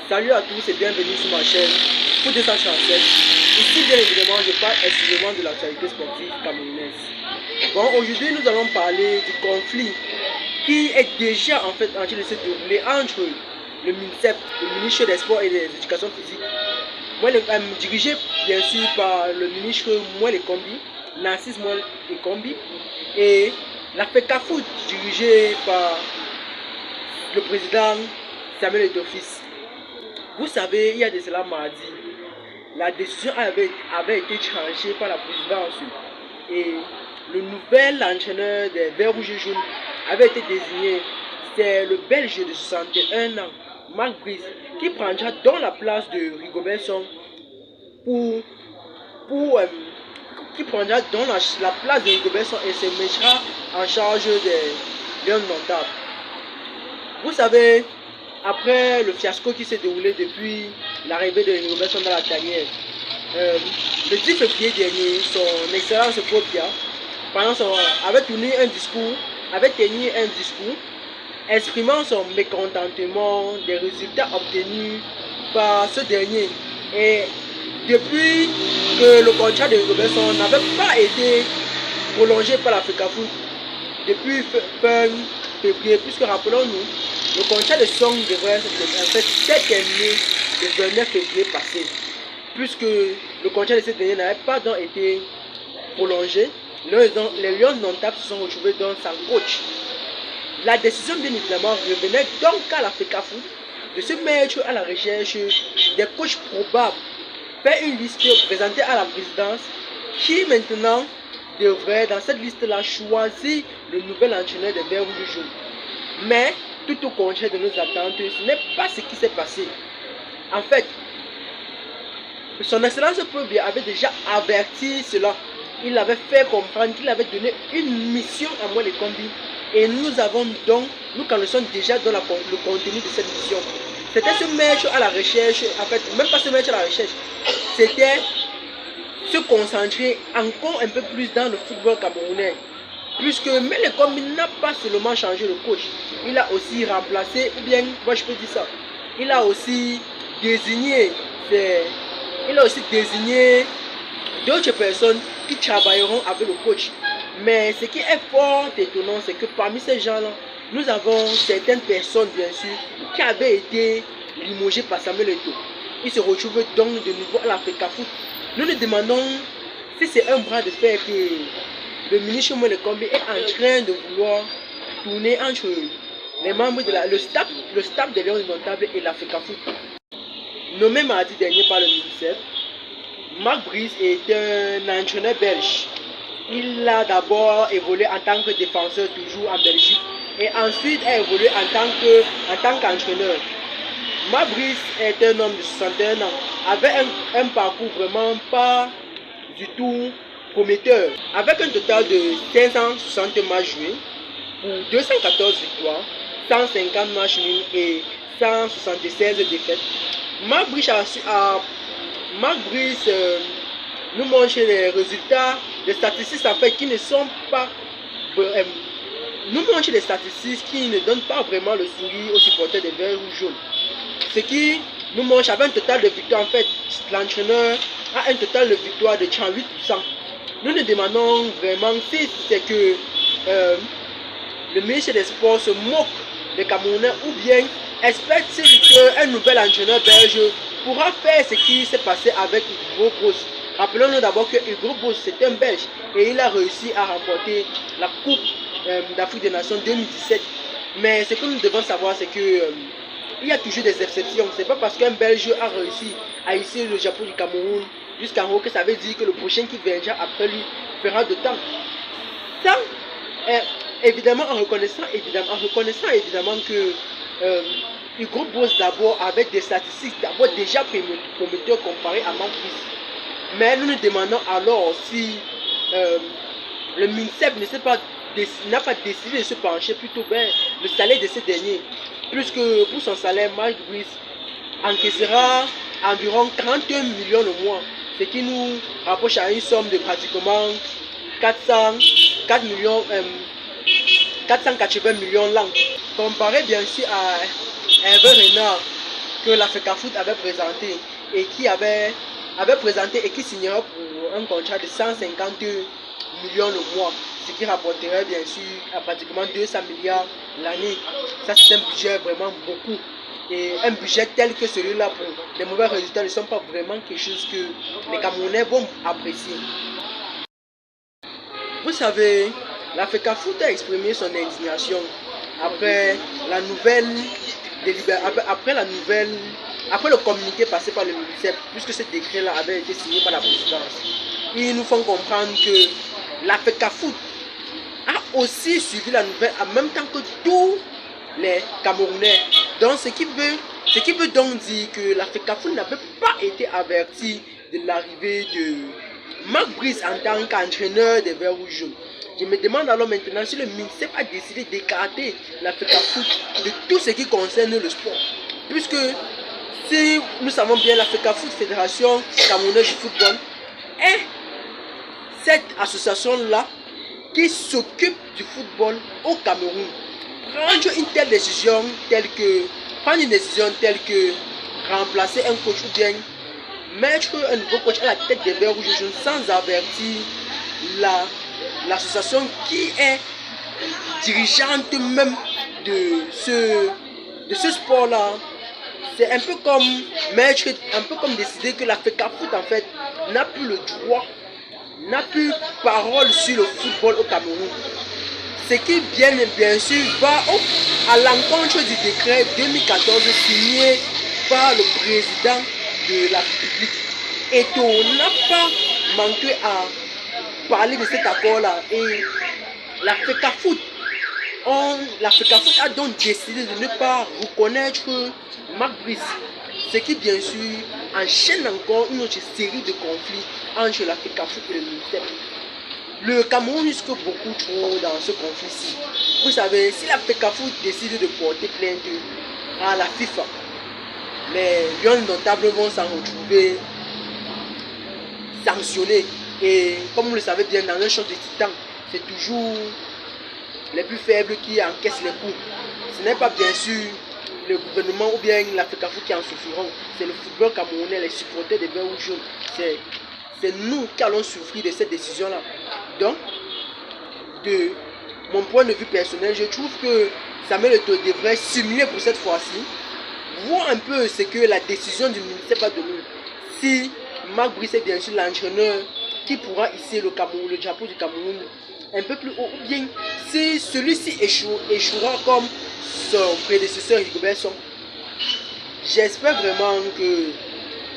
Salut à tous et bienvenue sur ma chaîne Foot 237. Ici, bien évidemment, je parle exclusivement de l'actualité sportive camerounaise. Bon, aujourd'hui, nous allons parler du conflit qui est déjà en fait en train de se dérouler entre le MINSEP, le ministre des Sports et de l'Éducation physique, dirigé bien sûr par le ministre Moelle Kombi, Narcisse Moelle Kombi, et la FECAFOOT dirigée par le président Samuel Eto'o-Fils. Vous savez, il y a de cela mardi, la décision avait été changée par la présidence et le nouvel entraîneur des Verts Rouges et Jaunes avait été désigné. C'est le Belge de 61 ans, Marc Brice, qui prendra dans la place de Rigobert Song qui prendra dans la place de Rigobert Song et se mettra en charge des Lions notables. Vous savez, après le fiasco qui s'est déroulé depuis l'arrivée de Rigobert Song dans la tanière, le 10 février dernier, son excellence Paul Biya avait tenu un discours exprimant son mécontentement des résultats obtenus par ce dernier. Et depuis que le contrat de Rigobert Song n'avait pas été prolongé par la FECAFOOT depuis fin février, puisque rappelons-nous, le contrat de Song devrait être terminé le 29 février passé, puisque le contrat de ce dernier n'avait pas donc été prolongé. Les Lions notables se sont retrouvés dans sa coach. La décision, bien évidemment, revenait donc à la FECAFOOT de se mettre à la recherche des coachs probables, faire une liste présentée à la présidence qui maintenant devrait, dans cette liste-là, choisir le nouvel entraîneur des Verts Rouges et Jaunes. Mais, tout au contraire de nos attentes, ce n'est pas ce qui s'est passé. En fait, son excellence Paul Biya avait déjà averti cela. Il avait fait comprendre qu'il avait donné une mission à Moelle Kombi. Et nous connaissons déjà dans le contenu de cette mission. C'était se mettre à la recherche, en fait, même pas se mettre à la recherche, c'était se concentrer encore un peu plus dans le football camerounais. Puisque Moelle Kombi n'a pas seulement changé le coach, il a aussi remplacé, ou bien, moi je peux dire ça, il a aussi désigné d'autres personnes qui travailleront avec le coach. Mais ce qui est fort étonnant, c'est que parmi ces gens-là, nous avons certaines personnes, bien sûr, qui avaient été limogées par Samuel Eto'o. Ils se retrouvent donc de nouveau à la FECAFOOT. Nous nous demandons si c'est un bras de fer que le ministre Moelle Kombi est en train de vouloir tourner entre les membres de le staff des Lions notables et la FECAFOOT. Nommé mardi dernier par le ministère, Marc Brice est un entraîneur belge. Il a d'abord évolué en tant que défenseur toujours en Belgique et ensuite a évolué en tant qu'entraîneur. Marc Brice est un homme de 61 ans, avec un parcours vraiment pas du tout prometteur, avec un total de 560 matchs joués pour 214 victoires, 150 matchs nuls et 176 défaites. Marc Brice nous montre les résultats, les statistiques en fait qui ne sont pas nous montre les statistiques qui ne donnent pas vraiment le sourire aux supporters des Verts Rouges Jaunes. Ce qui nous montre avec un total de victoires, en fait, l'entraîneur a un total de victoires de 38%. Nous nous demandons vraiment si c'est que le ministre des Sports se moque des Camerounais ou bien espère-t-il qu'un nouvel entraîneur belge pourra faire ce qui s'est passé avec Hugo Broos. Rappelons-nous d'abord que Hugo Broos c'est un Belge et il a réussi à remporter la Coupe d'Afrique des Nations 2017. Mais ce que nous devons savoir, c'est que il y a toujours des exceptions. C'est pas parce qu'un Belge a réussi à hisser le Japon du Cameroun jusqu'en haut que ça veut dire que le prochain qui viendra après lui fera de temps. Ça, évidemment, en reconnaissant évidemment que Hugo Broos d'abord avec des statistiques d'abord déjà prometteurs comparé à Marc Brice. Mais nous nous demandons alors si le MINSEP n'a pas décidé de se pencher plutôt vers le salaire de ce dernier. Puisque pour son salaire, Marc Brice encaissera environ 41 millions le mois. Ce qui nous rapproche à une somme de pratiquement 480 millions l'an. Comparé bien sûr à Hervé Renard, que l'Africafoot avait présenté et qui signera pour un contrat de 150 millions le mois, ce qui rapporterait bien sûr à pratiquement 200 milliards l'année. Ça c'est un budget vraiment beaucoup. Et un budget tel que celui-là pour les mauvais résultats ne sont pas vraiment quelque chose que les Camerounais vont apprécier. Vous savez, l'Africafoot a exprimé son indignation après le communiqué passé par le ministère, puisque ce décret-là avait été signé par la présidence. Ils nous font comprendre que l'Africafoot a aussi suivi la nouvelle en même temps que tous les Camerounais. Donc ce qui veut donc dire que l'Africafoot n'avait pas été averti de l'arrivée de Marc Brice en tant qu'entraîneur des Verts Rouges jaunes. Je me demande alors maintenant si le ministère a décidé d'écarter l'Africafoot de tout ce qui concerne le sport. Puisque si nous savons bien, l'Africafoot Fédération Camerounaise du football est cette association-là qui s'occupe du football au Cameroun. Prendre une décision telle que remplacer un coach ou bien mettre un nouveau coach à la tête des Verts Rouges jaunes sans avertir l'association qui est dirigeante même de ce sport-là, c'est un peu comme décider que l'Africafoot en fait n'a plus le droit, n'a plus parole sur le football au Cameroun. Ce qui bien sûr va à l'encontre du décret 2014 signé par le président de la République. Et on n'a pas manqué à parler de cet accord-là. Et l'Africafoot a donc décidé de ne pas reconnaître Marc Brice. Ce qui bien sûr enchaîne encore une autre série de conflits entre l'Africafoot et le ministère. Le Cameroun risque beaucoup trop dans ce conflit-ci. Vous savez, si l'Africafoot décide de porter plainte à la FIFA, les lions notables vont s'en retrouver sanctionnés. Et comme vous le savez bien, dans un champ de titans, c'est toujours les plus faibles qui encaissent les coups. Ce n'est pas bien sûr le gouvernement ou bien l'Africafoot qui en souffriront. C'est le football camerounais, les supporters des Verts Rouges jaunes. C'est nous qui allons souffrir de cette décision-là. Donc, de mon point de vue personnel, je trouve que Samuel Eto'o devrait simuler pour cette fois-ci, voir un peu ce que la décision du ministère va donner. Si Marc Brice est bien sûr l'entraîneur qui pourra hisser le drapeau du Cameroun un peu plus haut, ou bien si celui-ci échouera comme son prédécesseur Rigobert Song. J'espère vraiment que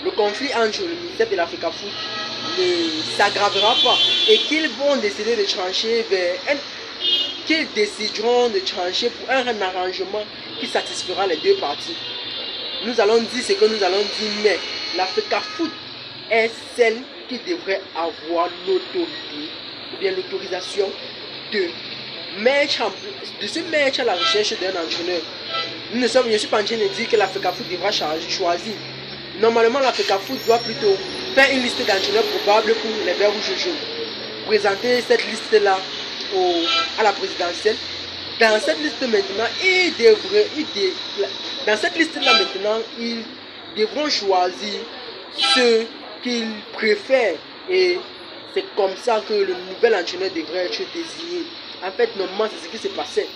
le conflit entre le ministère de l'Africafoot ne s'aggravera pas et qu'ils vont décider de trancher qu'ils décideront de trancher pour un arrangement qui satisfera les deux parties. Nous allons dire ce que nous allons dire, mais l'Africafoot est celle qui devrait avoir l'autorité ou bien l'autorisation de se mettre à la recherche d'un entraîneur. Je ne suis pas en train de dire que l'Africafoot devra choisir. Normalement, l'Africafoot doit plutôt faire une liste d'entraîneurs probables pour les Verts Rouges jaunes. Présenter cette liste-là à la présidentielle. Dans cette liste maintenant, ils devront choisir ceux qu'ils préfèrent. Et c'est comme ça que le nouvel entraîneur devrait être désigné. En fait, normalement, c'est ce qui s'est passé.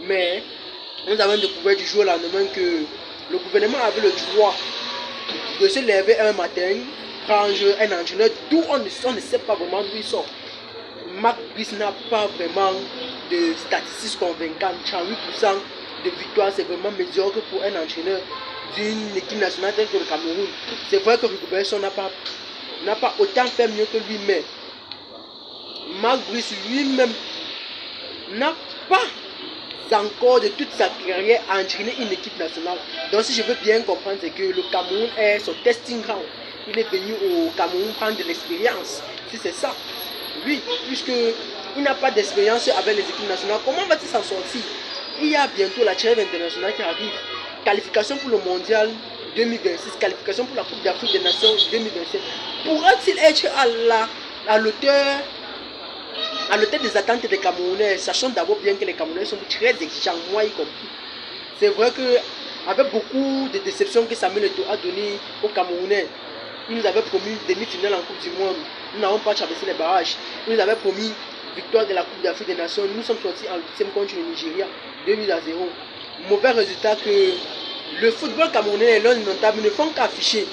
Mais nous avons découvert du jour au lendemain que le gouvernement avait le droit de se lever un matin, prendre un entraîneur d'où on ne sait pas vraiment d'où il sort. Marc Brice n'a pas vraiment de statistiques convaincantes. 38% de victoire, c'est vraiment médiocre pour un entraîneur d'une équipe nationale telle que le Cameroun. C'est vrai que Rigobert Song n'a pas autant fait mieux que lui, mais Marc Brice lui-même n'a pas encore de toute sa carrière entraîné une équipe nationale. Donc si je veux bien comprendre, c'est que le Cameroun est son testing ground. Il est venu au Cameroun prendre de l'expérience. Si c'est ça, oui, puisqu'il n'a pas d'expérience avec les équipes nationales, comment va-t-il s'en sortir? Il y a bientôt la trêve internationale qui arrive. Qualification pour le mondial 2026, qualification pour la Coupe d'Afrique des Nations 2027. Pourra-t-il être à l'auteur des attentes des Camerounais, sachant d'abord bien que les Camerounais sont très exigeants, moi y compris. C'est vrai que avec beaucoup de déceptions que Samuel Eto'o a donné aux Camerounais. Il nous avait promis demi-finale en Coupe du Monde. Nous n'avons pas traversé les barrages. Il nous avait promis victoire de la Coupe d'Afrique des Nations. Nous sommes sortis en 8e contre le Nigeria, 2-0. Mauvais résultat que le football camerounais et l'on indomptable ne font qu'afficher.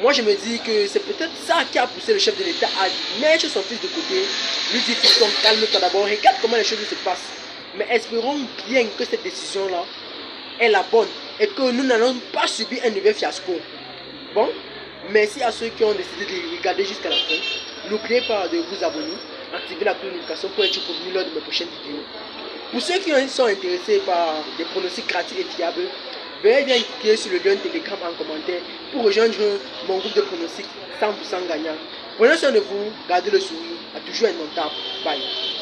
Moi je me dis que c'est peut-être ça qui a poussé le chef de l'État à mettre son fils de côté, lui dire fiston, calme-toi d'abord, regarde comment les choses se passent. Mais espérons bien que cette décision-là est la bonne et que nous n'allons pas subir un nouvel fiasco. Bon, merci à ceux qui ont décidé de regarder jusqu'à la fin. N'oubliez pas de vous abonner, activer la notification pour être prévenu lors de mes prochaines vidéos. Pour ceux qui sont intéressés par des pronostics gratuits et fiables, veuillez bien cliquer sur le lien Telegram en commentaire pour rejoindre mon groupe de pronostics 100% gagnant. Prenez soin de vous, gardez le sourire, à toujours indomptable. Bye.